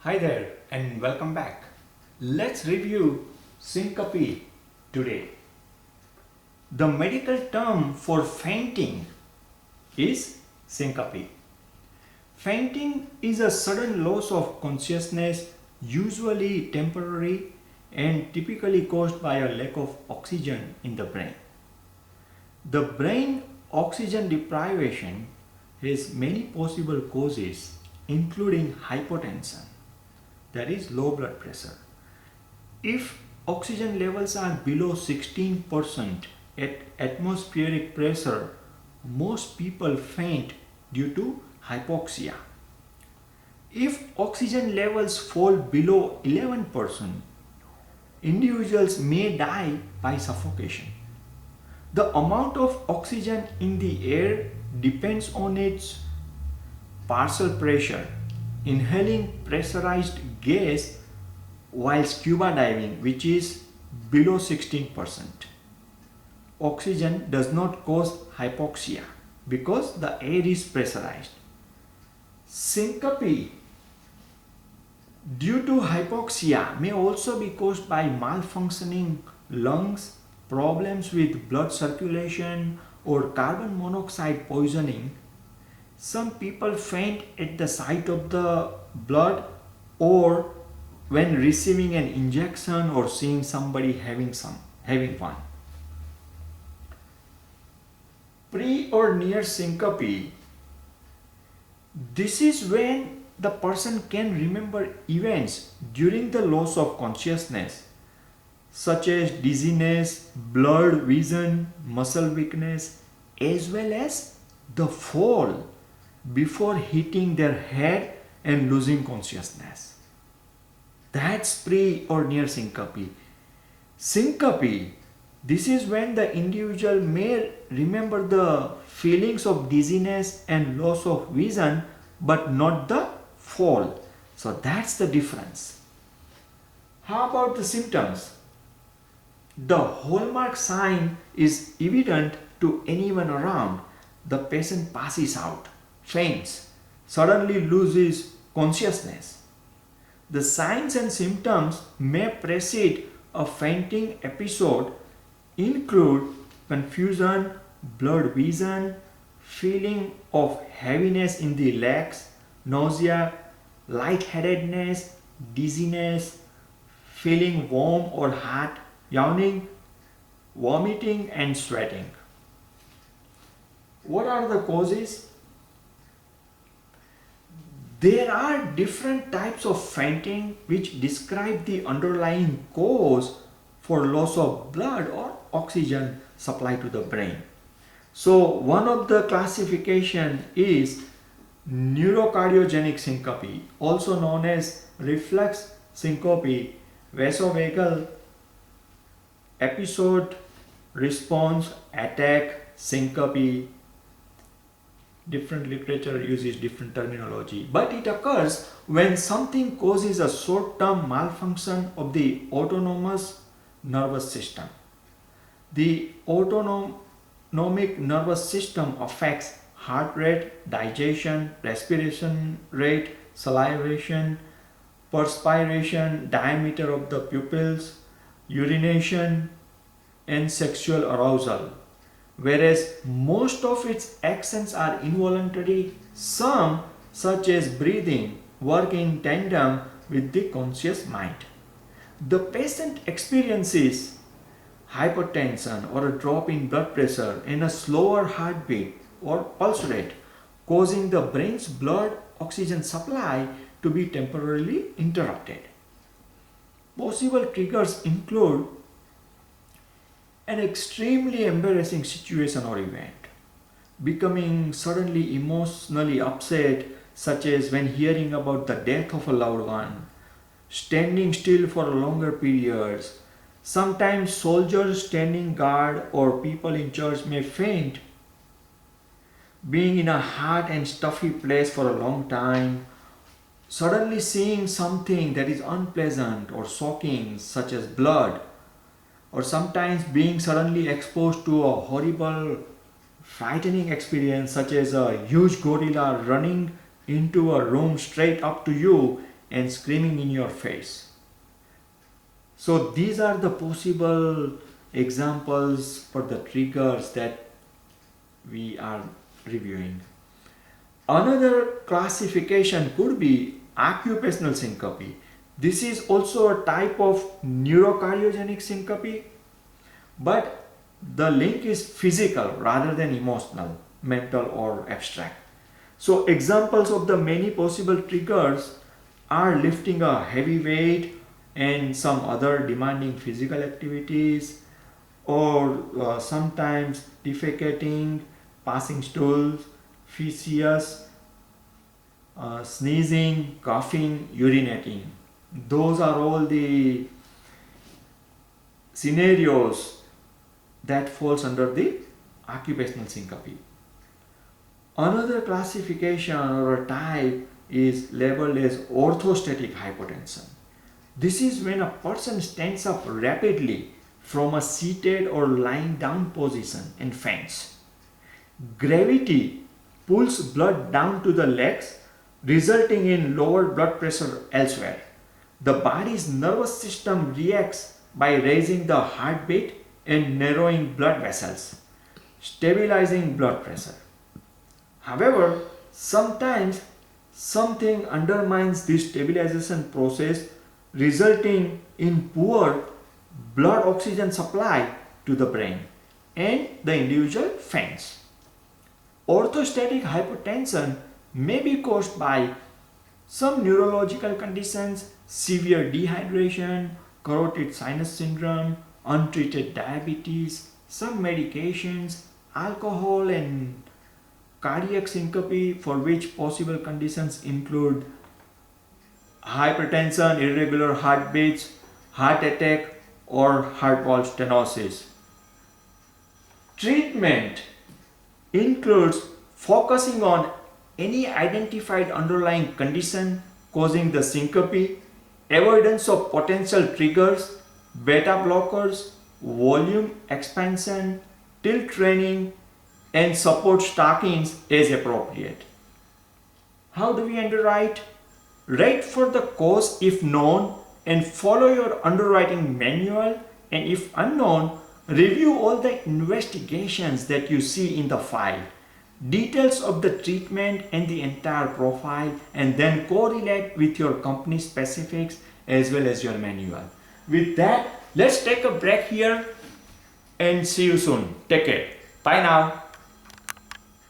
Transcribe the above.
Hi there and welcome back. Let's review syncope today. The medical term for fainting is syncope. Fainting is a sudden loss of consciousness, usually temporary and typically caused by a lack of oxygen in the brain. The brain oxygen deprivation has many possible causes, including hypotension, that is low blood pressure. If oxygen levels are below 16% at atmospheric pressure, most people faint due to hypoxia. If oxygen levels fall below 11%, individuals may die by suffocation. The amount of oxygen in the air depends on its partial pressure. Inhaling pressurized gas while scuba diving, which is below 16%. Oxygen does not cause hypoxia because the air is pressurized. Syncope due to hypoxia may also be caused by malfunctioning lungs, problems with blood circulation, or carbon monoxide poisoning. Some people faint at the sight of the blood or when receiving an injection or seeing somebody having one. Pre or near syncope, this is when the person can remember events during the loss of consciousness such as dizziness, blurred vision, muscle weakness, as well as the fall before hitting their head and losing consciousness. That's pre or near syncope. Syncope, this is when the individual may remember the feelings of dizziness and loss of vision but not the fall. So that's the difference. How about the symptoms? The hallmark sign is evident to anyone around. The patient passes out, faints, suddenly loses consciousness. The signs and symptoms may precede a fainting episode include confusion, blurred vision, feeling of heaviness in the legs, nausea, lightheadedness, dizziness, feeling warm or hot, yawning, vomiting and sweating. What are the causes? There are different types of fainting which describe the underlying cause for loss of blood or oxygen supply to the brain. So one of the classification is neurocardiogenic syncope, also known as reflex syncope, vasovagal episode, response, attack, syncope. Different literature uses different terminology, but it occurs when something causes a short-term malfunction of the autonomous nervous system. The autonomic nervous system affects heart rate, digestion, respiration rate, salivation, perspiration, diameter of the pupils, urination, and sexual arousal. Whereas most of its actions are involuntary, some, such as breathing, work in tandem with the conscious mind. The patient experiences hypertension or a drop in blood pressure and a slower heartbeat or pulse rate, causing the brain's blood oxygen supply to be temporarily interrupted. Possible triggers include an extremely embarrassing situation or event, becoming suddenly emotionally upset, such as when hearing about the death of a loved one, standing still for longer periods. Sometimes soldiers standing guard or people in church may faint, being in a hot and stuffy place for a long time, suddenly seeing something that is unpleasant or shocking, such as blood, or sometimes being suddenly exposed to a horrible, frightening experience such as a huge gorilla running into a room straight up to you and screaming in your face. So these are the possible examples for the triggers that we are reviewing. Another classification could be occupational syncope. This is also a type of neurocardiogenic syncope, but the link is physical rather than emotional, mental or abstract. So examples of the many possible triggers are lifting a heavy weight and some other demanding physical activities, or sometimes defecating, passing stools, feces, sneezing, coughing, urinating. Those are all the scenarios that falls under the occupational syncope. Another classification or a type is labeled as orthostatic hypotension. This is when a person stands up rapidly from a seated or lying down position and faints. Gravity pulls blood down to the legs, resulting in lower blood pressure elsewhere. The body's nervous system reacts by raising the heartbeat and narrowing blood vessels, stabilizing blood pressure. However, sometimes something undermines this stabilization process, resulting in poor blood oxygen supply to the brain, and the individual faints. Orthostatic hypotension may be caused by some neurological conditions, severe dehydration, carotid sinus syndrome, untreated diabetes, some medications, alcohol, and cardiac syncope, for which possible conditions include hypertension, irregular heartbeats, heart attack, or heart valve stenosis. Treatment includes focusing on any identified underlying condition causing the syncope, avoidance of potential triggers, beta blockers, volume expansion, tilt training, and support stockings as appropriate. How do we underwrite? Write for the cause if known and follow your underwriting manual, and if unknown, review all the investigations that you see in the file, details of the treatment and the entire profile, and then correlate with your company specifics as well as your manual. With that, let's take a break here and see you soon. Take care. Bye now.